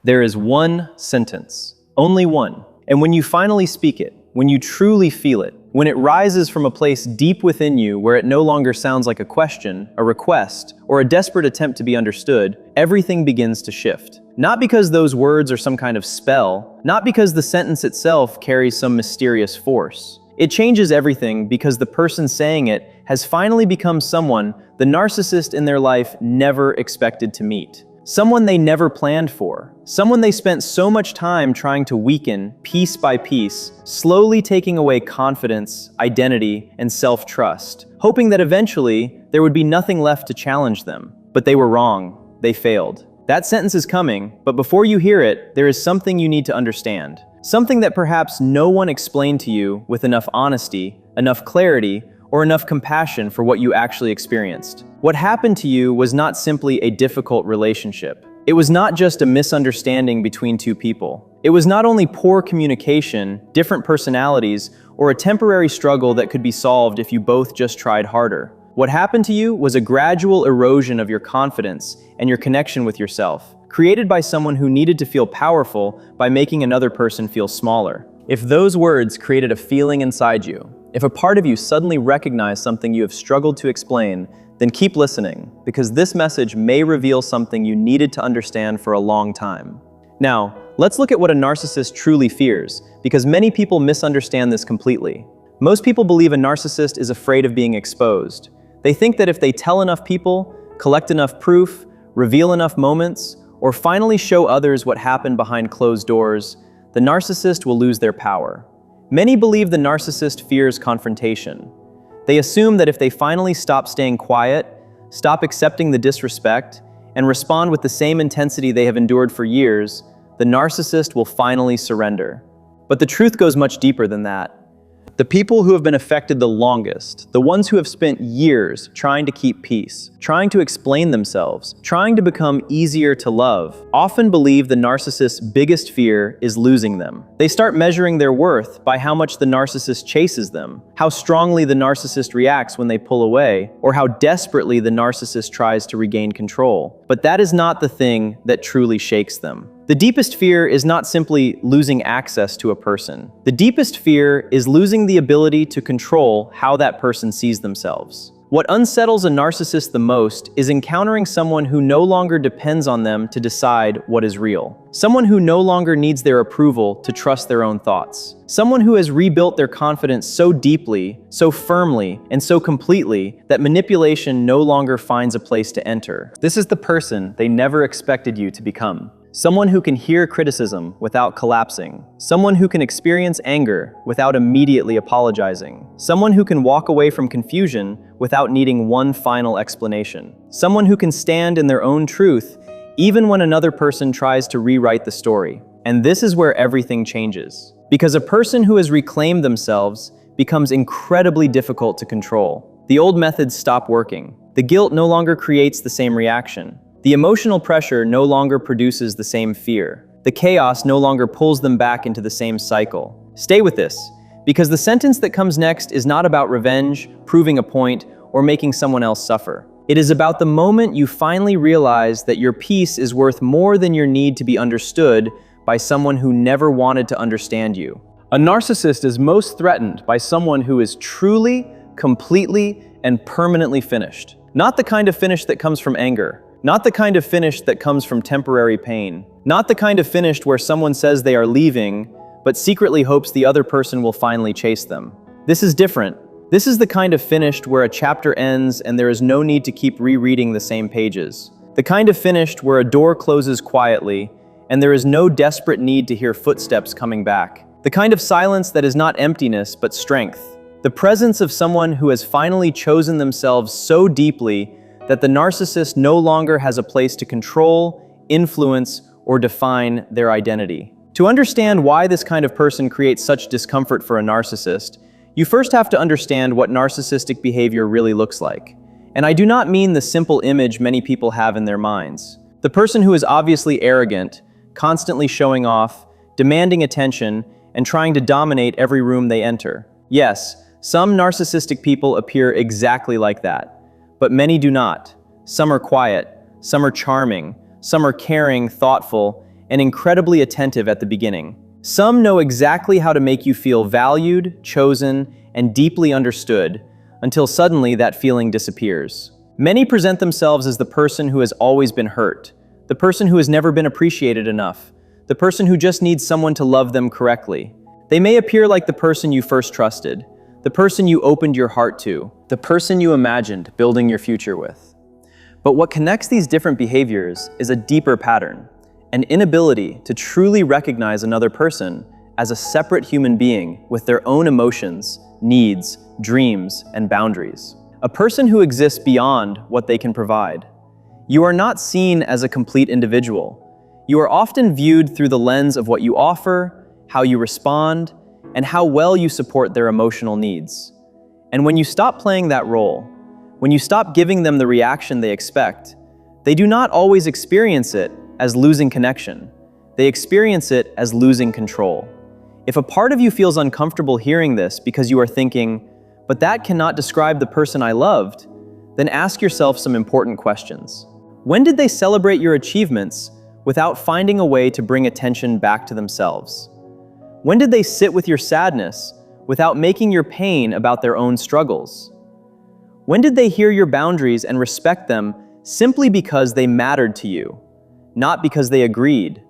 There is one sentence, only one. And when you finally speak it, when you truly feel it, when it rises from a place deep within you where it no longer sounds like a question, a request, or a desperate attempt to be understood, everything begins to shift. Not because those words are some kind of spell, not because the sentence itself carries some mysterious force. It changes everything because the person saying it has finally become someone the narcissist in their life never expected to meet. Someone they never planned for. Someone they spent so much time trying to weaken, piece by piece, slowly taking away confidence, identity, and self-trust, hoping that eventually there would be nothing left to challenge them. But they were wrong. They failed. That sentence is coming, but before you hear it, there is something you need to understand. Something that perhaps no one explained to you with enough honesty, enough clarity, or enough compassion for what you actually experienced. What happened to you was not simply a difficult relationship. It was not just a misunderstanding between two people. It was not only poor communication, different personalities, or a temporary struggle that could be solved if you both just tried harder. What happened to you was a gradual erosion of your confidence and your connection with yourself, created by someone who needed to feel powerful by making another person feel smaller. If those words created a feeling inside you, if a part of you suddenly recognized something you have struggled to explain, then keep listening, because this message may reveal something you needed to understand for a long time. Now, let's look at what a narcissist truly fears, because many people misunderstand this completely. Most people believe a narcissist is afraid of being exposed. They think that if they tell enough people, collect enough proof, reveal enough moments, or finally show others what happened behind closed doors, the narcissist will lose their power. Many believe the narcissist fears confrontation. They assume that if they finally stop staying quiet, stop accepting the disrespect, and respond with the same intensity they have endured for years, the narcissist will finally surrender. But the truth goes much deeper than that. The people who have been affected the longest, the ones who have spent years trying to keep peace, trying to explain themselves, trying to become easier to love, often believe the narcissist's biggest fear is losing them. They start measuring their worth by how much the narcissist chases them, how strongly the narcissist reacts when they pull away, or how desperately the narcissist tries to regain control. But that is not the thing that truly shakes them. The deepest fear is not simply losing access to a person. The deepest fear is losing the ability to control how that person sees themselves. What unsettles a narcissist the most is encountering someone who no longer depends on them to decide what is real. Someone who no longer needs their approval to trust their own thoughts. Someone who has rebuilt their confidence so deeply, so firmly, and so completely that manipulation no longer finds a place to enter. This is the person they never expected you to become. Someone who can hear criticism without collapsing. Someone who can experience anger without immediately apologizing. Someone who can walk away from confusion without needing one final explanation. Someone who can stand in their own truth even when another person tries to rewrite the story. And this is where everything changes. Because a person who has reclaimed themselves becomes incredibly difficult to control. The old methods stop working. The guilt no longer creates the same reaction. The emotional pressure no longer produces the same fear. The chaos no longer pulls them back into the same cycle. Stay with this, because the sentence that comes next is not about revenge, proving a point, or making someone else suffer. It is about the moment you finally realize that your peace is worth more than your need to be understood by someone who never wanted to understand you. A narcissist is most threatened by someone who is truly, completely, and permanently finished. Not the kind of finish that comes from anger. Not the kind of finished that comes from temporary pain. Not the kind of finished where someone says they are leaving, but secretly hopes the other person will finally chase them. This is different. This is the kind of finished where a chapter ends and there is no need to keep rereading the same pages. The kind of finished where a door closes quietly and there is no desperate need to hear footsteps coming back. The kind of silence that is not emptiness, but strength. The presence of someone who has finally chosen themselves so deeply that the narcissist no longer has a place to control, influence, or define their identity. To understand why this kind of person creates such discomfort for a narcissist, you first have to understand what narcissistic behavior really looks like. And I do not mean the simple image many people have in their minds. The person who is obviously arrogant, constantly showing off, demanding attention, and trying to dominate every room they enter. Yes, some narcissistic people appear exactly like that. But many do not. Some are quiet, some are charming, some are caring, thoughtful, and incredibly attentive at the beginning. Some know exactly how to make you feel valued, chosen, and deeply understood, until suddenly that feeling disappears. Many present themselves as the person who has always been hurt, the person who has never been appreciated enough, the person who just needs someone to love them correctly. They may appear like the person you first trusted, the person you opened your heart to, the person you imagined building your future with. But what connects these different behaviors is a deeper pattern, an inability to truly recognize another person as a separate human being with their own emotions, needs, dreams, and boundaries. A person who exists beyond what they can provide. You are not seen as a complete individual. You are often viewed through the lens of what you offer, how you respond, and how well you support their emotional needs. And when you stop playing that role, when you stop giving them the reaction they expect, they do not always experience it as losing connection. They experience it as losing control. If a part of you feels uncomfortable hearing this because you are thinking, "But that cannot describe the person I loved," then ask yourself some important questions. When did they celebrate your achievements without finding a way to bring attention back to themselves? When did they sit with your sadness without making your pain about their own struggles? When did they hear your boundaries and respect them simply because they mattered to you? Not because they agreed,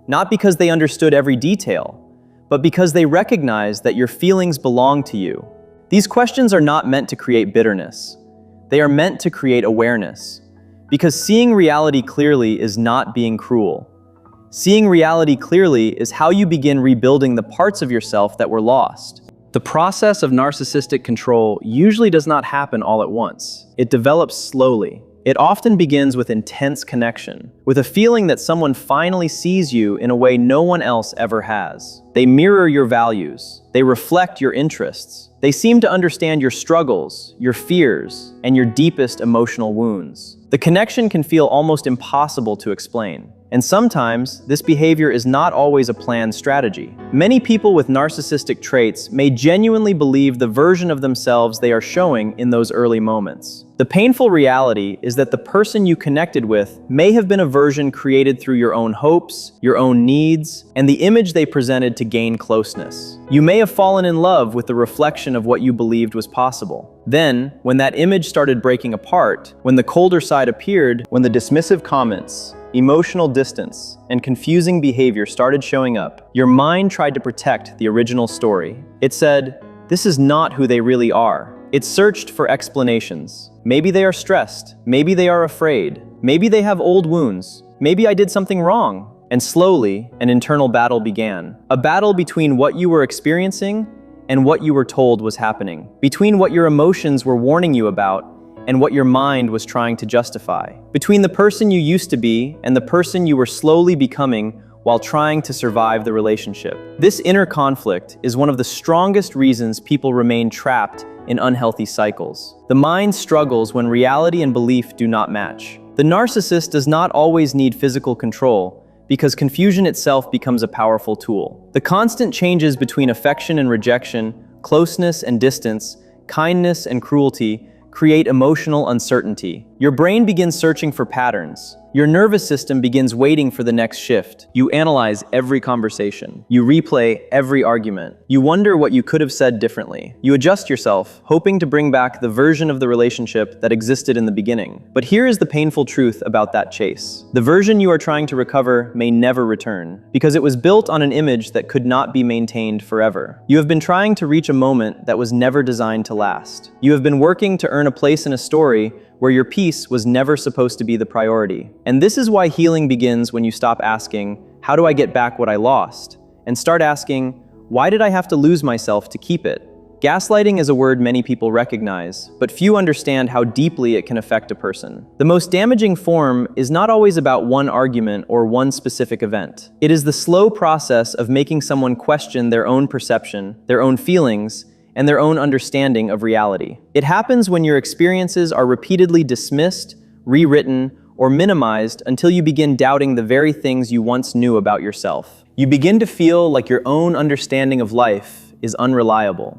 not because they understood every detail, but because they recognized that your feelings belong to you. These questions are not meant to create bitterness. They are meant to create awareness. Because seeing reality clearly is not being cruel. Seeing reality clearly is how you begin rebuilding the parts of yourself that were lost. The process of narcissistic control usually does not happen all at once. It develops slowly. It often begins with intense connection, with a feeling that someone finally sees you in a way no one else ever has. They mirror your values. They reflect your interests. They seem to understand your struggles, your fears, and your deepest emotional wounds. The connection can feel almost impossible to explain. And sometimes, this behavior is not always a planned strategy. Many people with narcissistic traits may genuinely believe the version of themselves they are showing in those early moments. The painful reality is that the person you connected with may have been a version created through your own hopes, your own needs, and the image they presented to gain closeness. You may have fallen in love with the reflection of what you believed was possible. Then, when that image started breaking apart, when the colder side appeared, when the dismissive comments, emotional distance, and confusing behavior started showing up, your mind tried to protect the original story. It said, "This is not who they really are." It searched for explanations. Maybe they are stressed. Maybe they are afraid. Maybe they have old wounds. Maybe I did something wrong. And slowly, an internal battle began. A battle between what you were experiencing and what you were told was happening. Between what your emotions were warning you about and what your mind was trying to justify. Between the person you used to be and the person you were slowly becoming while trying to survive the relationship. This inner conflict is one of the strongest reasons people remain trapped in unhealthy cycles. The mind struggles when reality and belief do not match. The narcissist does not always need physical control, because confusion itself becomes a powerful tool. The constant changes between affection and rejection, closeness and distance, kindness and cruelty create emotional uncertainty. Your brain begins searching for patterns. Your nervous system begins waiting for the next shift. You analyze every conversation. You replay every argument. You wonder what you could have said differently. You adjust yourself, hoping to bring back the version of the relationship that existed in the beginning. But here is the painful truth about that chase. The version you are trying to recover may never return, because it was built on an image that could not be maintained forever. You have been trying to reach a moment that was never designed to last. You have been working to earn a place in a story where your peace was never supposed to be the priority. And this is why healing begins when you stop asking, "How do I get back what I lost?" and start asking, "Why did I have to lose myself to keep it?" Gaslighting is a word many people recognize, but few understand how deeply it can affect a person. The most damaging form is not always about one argument or one specific event. It is the slow process of making someone question their own perception, their own feelings, and their own understanding of reality. It happens when your experiences are repeatedly dismissed, rewritten, or minimized until you begin doubting the very things you once knew about yourself. You begin to feel like your own understanding of life is unreliable.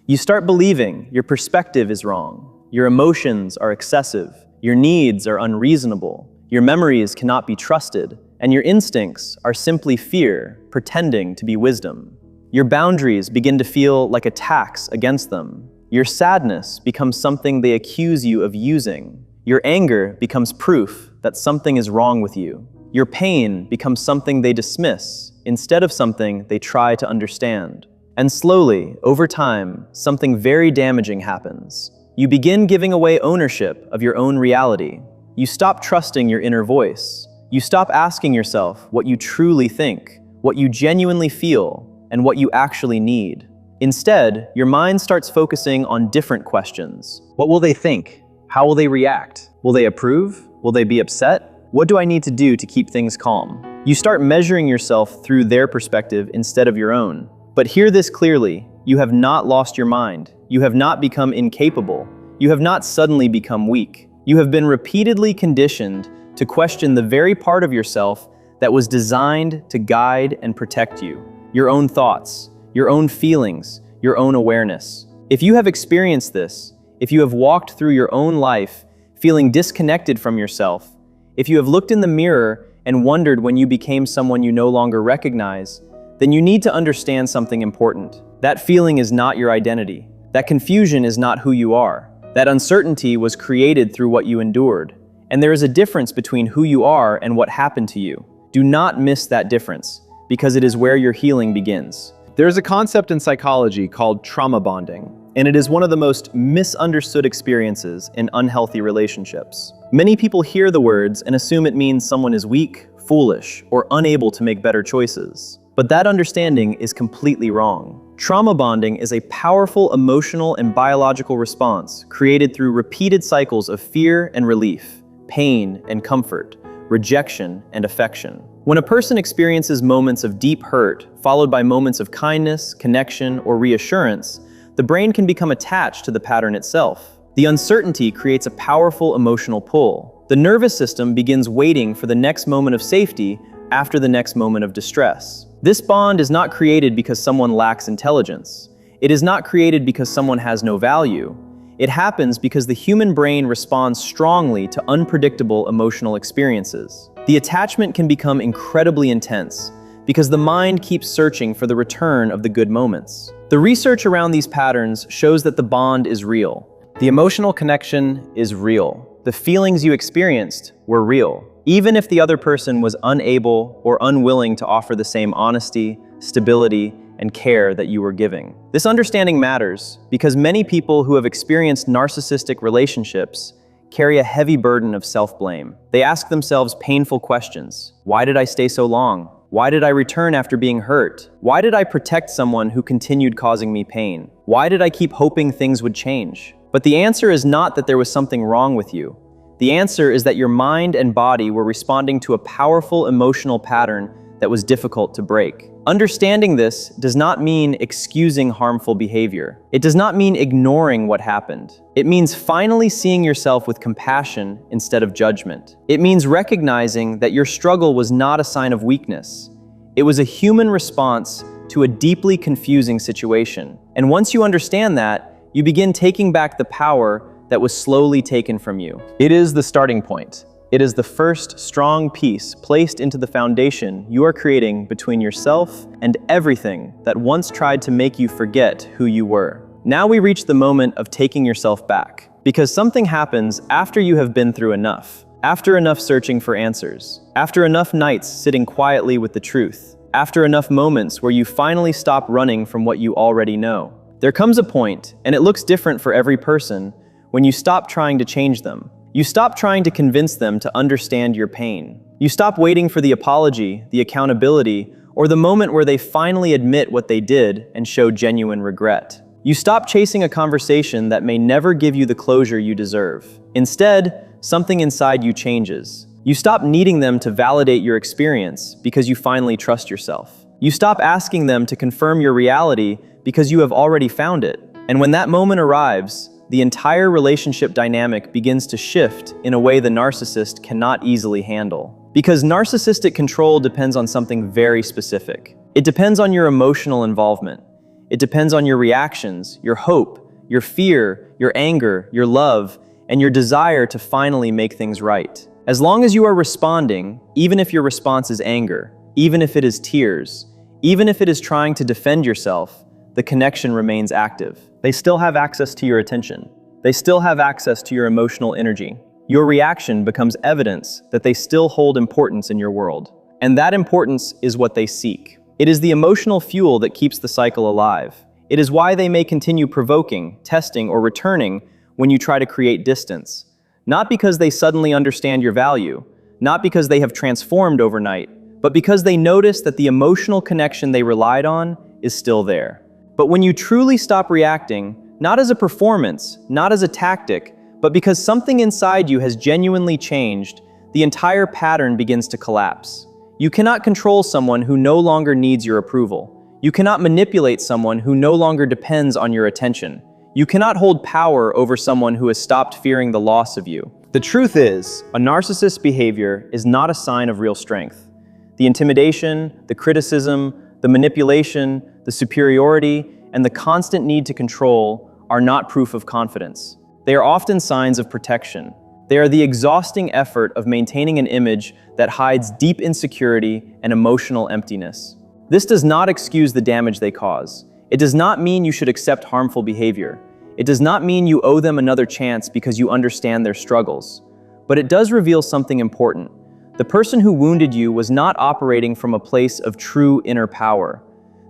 You start believing your perspective is wrong, your emotions are excessive, your needs are unreasonable, your memories cannot be trusted, and your instincts are simply fear pretending to be wisdom. Your boundaries begin to feel like attacks against them. Your sadness becomes something they accuse you of using. Your anger becomes proof that something is wrong with you. Your pain becomes something they dismiss instead of something they try to understand. And slowly, over time, something very damaging happens. You begin giving away ownership of your own reality. You stop trusting your inner voice. You stop asking yourself what you truly think, what you genuinely feel, and what you actually need. Instead, your mind starts focusing on different questions. What will they think? How will they react? Will they approve? Will they be upset? What do I need to do to keep things calm? You start measuring yourself through their perspective instead of your own. But hear this clearly, you have not lost your mind. You have not become incapable. You have not suddenly become weak. You have been repeatedly conditioned to question the very part of yourself that was designed to guide and protect you. Your own thoughts, your own feelings, your own awareness. If you have experienced this, if you have walked through your own life feeling disconnected from yourself, if you have looked in the mirror and wondered when you became someone you no longer recognize, then you need to understand something important. That feeling is not your identity. That confusion is not who you are. That uncertainty was created through what you endured. And there is a difference between who you are and what happened to you. Do not miss that difference, because it is where your healing begins. There is a concept in psychology called trauma bonding, and it is one of the most misunderstood experiences in unhealthy relationships. Many people hear the words and assume it means someone is weak, foolish, or unable to make better choices. But that understanding is completely wrong. Trauma bonding is a powerful emotional and biological response created through repeated cycles of fear and relief, pain and comfort, rejection and affection. When a person experiences moments of deep hurt, followed by moments of kindness, connection, or reassurance, the brain can become attached to the pattern itself. The uncertainty creates a powerful emotional pull. The nervous system begins waiting for the next moment of safety after the next moment of distress. This bond is not created because someone lacks intelligence. It is not created because someone has no value. It happens because the human brain responds strongly to unpredictable emotional experiences. The attachment can become incredibly intense because the mind keeps searching for the return of the good moments. The research around these patterns shows that the bond is real. The emotional connection is real. The feelings you experienced were real, even if the other person was unable or unwilling to offer the same honesty, stability, and care that you were giving. This understanding matters because many people who have experienced narcissistic relationships carry a heavy burden of self-blame. They ask themselves painful questions. Why did I stay so long? Why did I return after being hurt? Why did I protect someone who continued causing me pain? Why did I keep hoping things would change? But the answer is not that there was something wrong with you. The answer is that your mind and body were responding to a powerful emotional pattern that was difficult to break. Understanding this does not mean excusing harmful behavior. It does not mean ignoring what happened. It means finally seeing yourself with compassion instead of judgment. It means recognizing that your struggle was not a sign of weakness. It was a human response to a deeply confusing situation. And once you understand that, you begin taking back the power that was slowly taken from you. It is the starting point. It is the first strong piece placed into the foundation you are creating between yourself and everything that once tried to make you forget who you were. Now we reach the moment of taking yourself back, because something happens after you have been through enough, after enough searching for answers, after enough nights sitting quietly with the truth, after enough moments where you finally stop running from what you already know. There comes a point, and it looks different for every person, when you stop trying to change them. You stop trying to convince them to understand your pain. You stop waiting for the apology, the accountability, or the moment where they finally admit what they did and show genuine regret. You stop chasing a conversation that may never give you the closure you deserve. Instead, something inside you changes. You stop needing them to validate your experience because you finally trust yourself. You stop asking them to confirm your reality because you have already found it. And when that moment arrives, the entire relationship dynamic begins to shift in a way the narcissist cannot easily handle. Because narcissistic control depends on something very specific. It depends on your emotional involvement. It depends on your reactions, your hope, your fear, your anger, your love, and your desire to finally make things right. As long as you are responding, even if your response is anger, even if it is tears, even if it is trying to defend yourself, the connection remains active. They still have access to your attention. They still have access to your emotional energy. Your reaction becomes evidence that they still hold importance in your world. And that importance is what they seek. It is the emotional fuel that keeps the cycle alive. It is why they may continue provoking, testing, or returning when you try to create distance. Not because they suddenly understand your value, not because they have transformed overnight, but because they notice that the emotional connection they relied on is still there. But when you truly stop reacting, not as a performance, not as a tactic, but because something inside you has genuinely changed, the entire pattern begins to collapse. You cannot control someone who no longer needs your approval. You cannot manipulate someone who no longer depends on your attention. You cannot hold power over someone who has stopped fearing the loss of you. The truth is, a narcissist's behavior is not a sign of real strength. The intimidation, the criticism, the manipulation, the superiority, and the constant need to control are not proof of confidence. They are often signs of protection. They are the exhausting effort of maintaining an image that hides deep insecurity and emotional emptiness. This does not excuse the damage they cause. It does not mean you should accept harmful behavior. It does not mean you owe them another chance because you understand their struggles. But it does reveal something important. The person who wounded you was not operating from a place of true inner power.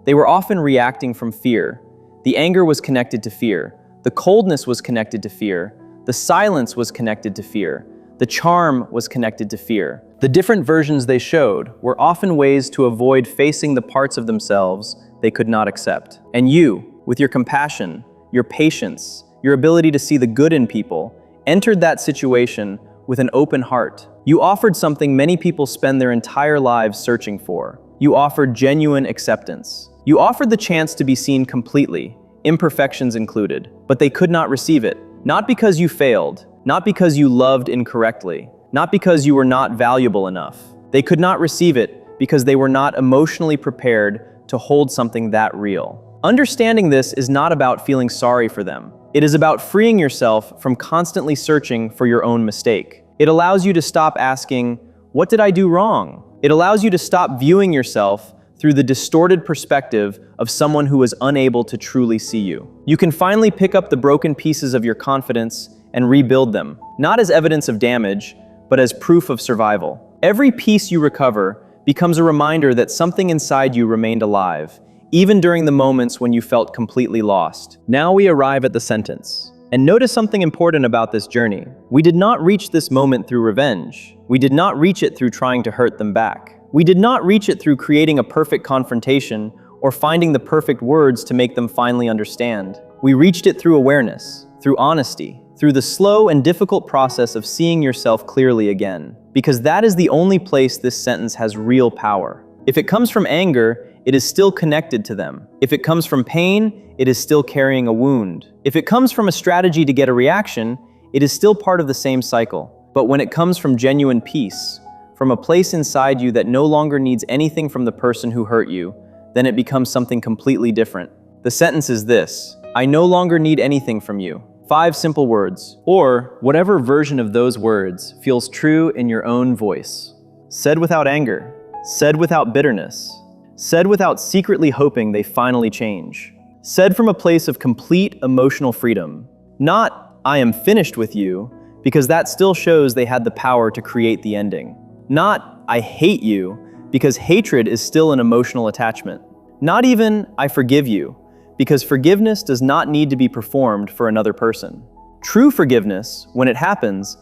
They were often reacting from fear. The anger was connected to fear. The coldness was connected to fear. The silence was connected to fear. The charm was connected to fear. The different versions they showed were often ways to avoid facing the parts of themselves they could not accept. And you, with your compassion, your patience, your ability to see the good in people, entered that situation with an open heart. You offered something many people spend their entire lives searching for. You offered genuine acceptance. You offered the chance to be seen completely, imperfections included, but they could not receive it. Not because you failed, not because you loved incorrectly, not because you were not valuable enough. They could not receive it because they were not emotionally prepared to hold something that real. Understanding this is not about feeling sorry for them. It is about freeing yourself from constantly searching for your own mistake. It allows you to stop asking, "What did I do wrong?" It allows you to stop viewing yourself through the distorted perspective of someone who is unable to truly see you. You can finally pick up the broken pieces of your confidence and rebuild them, not as evidence of damage, but as proof of survival. Every piece you recover becomes a reminder that something inside you remained alive, even during the moments when you felt completely lost. Now we arrive at the sentence. And notice something important about this journey. We did not reach this moment through revenge. We did not reach it through trying to hurt them back. We did not reach it through creating a perfect confrontation or finding the perfect words to make them finally understand. We reached it through awareness, through honesty, through the slow and difficult process of seeing yourself clearly again. Because that is the only place this sentence has real power. If it comes from anger, it is still connected to them. If it comes from pain, it is still carrying a wound. If it comes from a strategy to get a reaction, it is still part of the same cycle. But when it comes from genuine peace, from a place inside you that no longer needs anything from the person who hurt you, then it becomes something completely different. The sentence is this: I no longer need anything from you. 5 simple words, or whatever version of those words feels true in your own voice. Said without anger, said without bitterness, said without secretly hoping they finally change. Said from a place of complete emotional freedom. Not, I am finished with you, because that still shows they had the power to create the ending. Not, I hate you, because hatred is still an emotional attachment. Not even, I forgive you, because forgiveness does not need to be performed for another person. True forgiveness, when it happens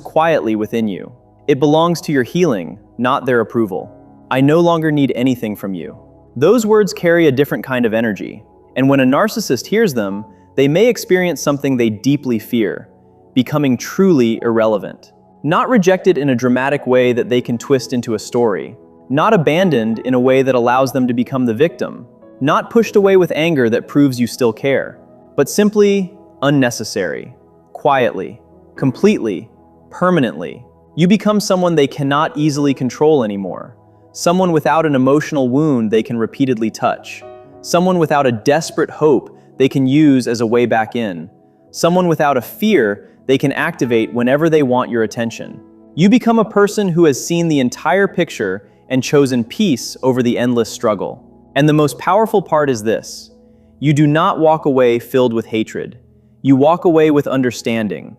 quietly within you. It belongs to your healing, not their approval. I no longer need anything from you. Those words carry a different kind of energy, and when a narcissist hears them, they may experience something they deeply fear, becoming truly irrelevant. Not rejected in a dramatic way that they can twist into a story. Not abandoned in a way that allows them to become the victim. Not pushed away with anger that proves you still care. But simply unnecessary. Quietly. Completely. Permanently. You become someone they cannot easily control anymore. Someone without an emotional wound they can repeatedly touch. Someone without a desperate hope they can use as a way back in. Someone without a fear they can activate whenever they want your attention. You become a person who has seen the entire picture and chosen peace over the endless struggle. And the most powerful part is this: you do not walk away filled with hatred. You walk away with understanding.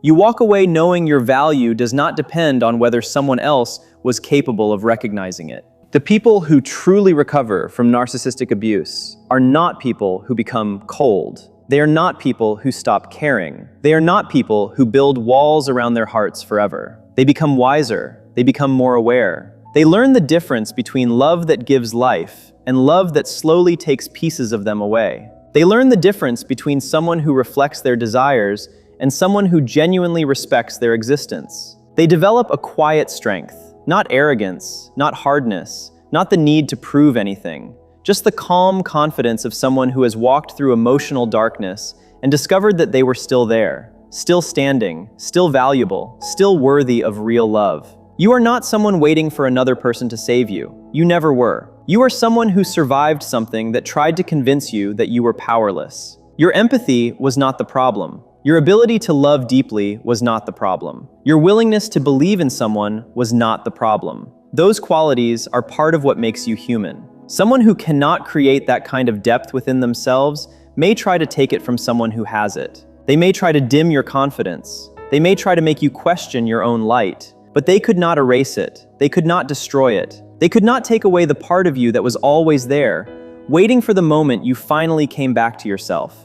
You walk away knowing your value does not depend on whether someone else was capable of recognizing it. The people who truly recover from narcissistic abuse are not people who become cold. They are not people who stop caring. They are not people who build walls around their hearts forever. They become wiser. They become more aware. They learn the difference between love that gives life and love that slowly takes pieces of them away. They learn the difference between someone who reflects their desires and someone who genuinely respects their existence. They develop a quiet strength, not arrogance, not hardness, not the need to prove anything, just the calm confidence of someone who has walked through emotional darkness and discovered that they were still there, still standing, still valuable, still worthy of real love. You are not someone waiting for another person to save you. You never were. You are someone who survived something that tried to convince you that you were powerless. Your empathy was not the problem. Your ability to love deeply was not the problem. Your willingness to believe in someone was not the problem. Those qualities are part of what makes you human. Someone who cannot create that kind of depth within themselves may try to take it from someone who has it. They may try to dim your confidence. They may try to make you question your own light. But they could not erase it. They could not destroy it. They could not take away the part of you that was always there, waiting for the moment you finally came back to yourself.